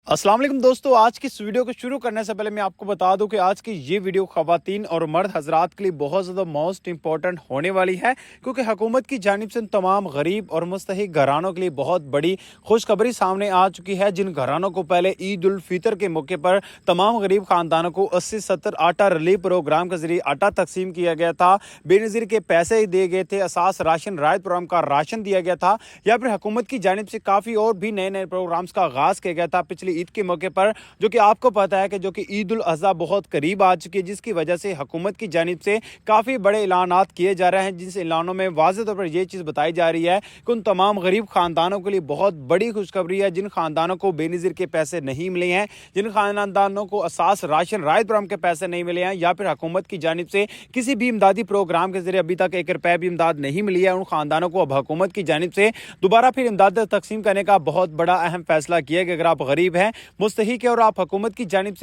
अस्सलाम वालेकुम दोस्तों, आज की इस वीडियो को शुरू करने से पहले मैं आपको बता दूं कि आज की ये वीडियो ख़वातीन और मर्द हजरात के लिए बहुत ज़्यादा मोस्ट इंपॉर्टेंट होने वाली है, क्योंकि हुकूमत की जानिब से तमाम गरीब और मुस्तहिक घरानों के लिए बहुत बड़ी खुशखबरी सामने आ चुकी है। जिन घरानों को पहले ईद उल फितर के मौके पर तमाम गरीब ख़ानदानों को 80-70 आटा रिलीफ प्रोग्राम के जरिए आटा तकसीम किया गया था, बेनज़ीर के पैसे दिए गए थे, असास राशन रायत प्रोग्राम का राशन दिया गया था, या फिर हुकूमत की जानिब से काफ़ी और भी नए नए प्रोग्राम्स का आगाज़ किया गया था पिछली ईद के मौके पर, जो कि आपको पता है कि जो कि ईद उल अज़हा बहुत करीब आ चुकी है, जिसकी वजह से हुकूमत की जानिब से काफ़ी बड़े ऐलानात किए जा रहे हैं, जिस ऐलानों में वाज़ेह तौर पर यह चीज़ बताई जा रही है कि उन तमाम गरीब ख़ानदानों के लिए बहुत बड़ी खुशखबरी है जिन ख़ानदानों को बेनज़ीर के पैसे नहीं मिले हैं, जिन ख़ानदानों को असास राशन रायत प्रोग्राम के पैसे नहीं मिले हैं, या फिर हुकूमत की जानिब से किसी भी इमदादी प्रोग्राम के जरिए अभी तक 1 रुपया भी इमदाद नहीं मिली है, उन ख़ानदानों को अब हुकूमत की जानिब से दोबारा फिर इमदाद तकसीम करने का बहुत बड़ा अहम फैसला किया कि अगर आप गरीब हैं, मुस्तहिक है और आप हुकूमत की जानिब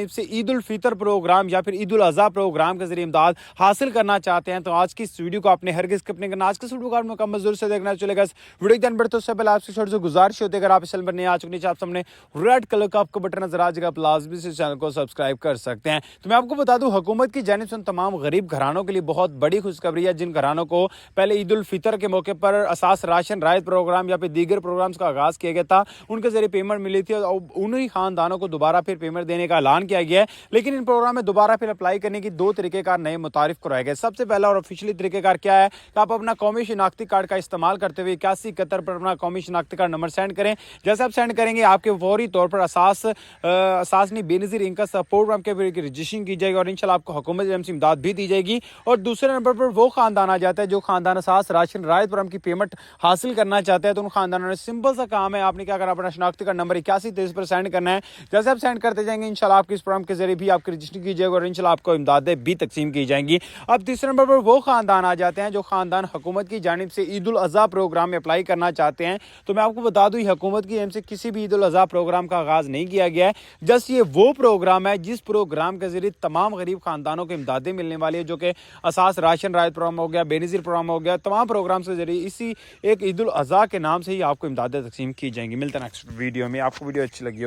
से ईद उल फितर प्रोग्राम या फिर ईद उल अज़हा प्रोग्राम के जरिए इमदाद हासिल करना चाहते हैं, तो आज की इस वीडियो को आपने हरगिज़ स्किप नहीं करना। आज के वीडियो को आपने मुकम्मल ज़रूर से देखना चलेगा। इस वीडियो के बढ़ते उससे पहले आपसे छोटी सी गुजारिश होती है, अगर आप इस चैनल पर नए आ चुके नीचे आप सामने रेड कलर का आपको बटन नजर आ जाएगा, लाजमी से चैनल को सब्सक्राइब कर सकते हैं। तो मैं आपको बता दूं, हुकूमत की जानिब से तमाम गरीब घरानों के लिए बहुत बड़ी खुशखबरी है। जिन घरानों को पहले ईद उल फितर के मौके पर असास राशन रायत प्रोग्राम या फिर दीगर प्रोग्राम्स का आगाज किया गया था, उनके जरिए पेमेंट मिली थी और उन्हीं खानदानों को दोबारा फिर पेमेंट देने का ऐलान किया गया है। लेकिन इन प्रोग्राम में दोबारा फिर अप्लाई करने की 2 तरीकेकार नए मुतारिफ कराए गए। सबसे पहला और ऑफिशियली तरीकेकार क्या है कि आप अपना कौमी शिनाख्ती कार्ड का इस्तेमाल करते हुए 8171 पर अपना कौमी शिनाख्ती कार्ड नंबर सेंड करें। जैसे आप सेंड करेंगे, आपके फौरी तौर पर असास नहीं बेनज़ीर इनका सपोर्ट प्रोग्राम के रजिस्ट्रेशन की जाएगी और इंशाल्लाह आपको हुकूमत से इमदाद भी दी जाएगी। और दूसरे नंबर पर वो खानदान आ जाता है जो खानदान असास राशन रायत प्रोग्राम की पेमेंट हासिल करना चाहते हैं। तो उन खानदानों ने सिंपल सा काम है, आपने क्या करना, अपना शिनाख्ती कार्ड नंबर 8123 पर सेंड करना है। जैसे आप सेंड करते जाएंगे, इंशाल्लाह आपके इस प्रोग्राम के जरिए भी आपकी रजिस्ट्री की जाएगी और इंशाल्लाह आपको इमदादें भी तकसीम की जाएंगी। अब तीसरे नंबर पर वो खानदान आ जाते हैं जो खानदान हुकूमत की जानिब से ईद उल अज़हा प्रोग्राम में अप्लाई करना चाहते हैं। तो मैं आपको बता दूं, हुकूमत की जानिब से किसी भी ईद उल अज़हा प्रोग्राम का आगाज नहीं किया गया है। जस्ट ये वो प्रोग्राम है जिस प्रोग्राम के जरिए तमाम गरीब खानदानों को इमदादें मिलने वाली है, जो कि असास राशन रायत प्रोग्राम हो गया, बेनज़ीर प्रोग्राम हो गया, तमाम प्रोग्राम के जरिए इसी एक ईद उल अज़हा के नाम से ही आपको इमदादें तकसीम की जाएंगी। मिलते हैं नेक्स्ट वीडियो में। आपको वीडियो अच्छी लगी हो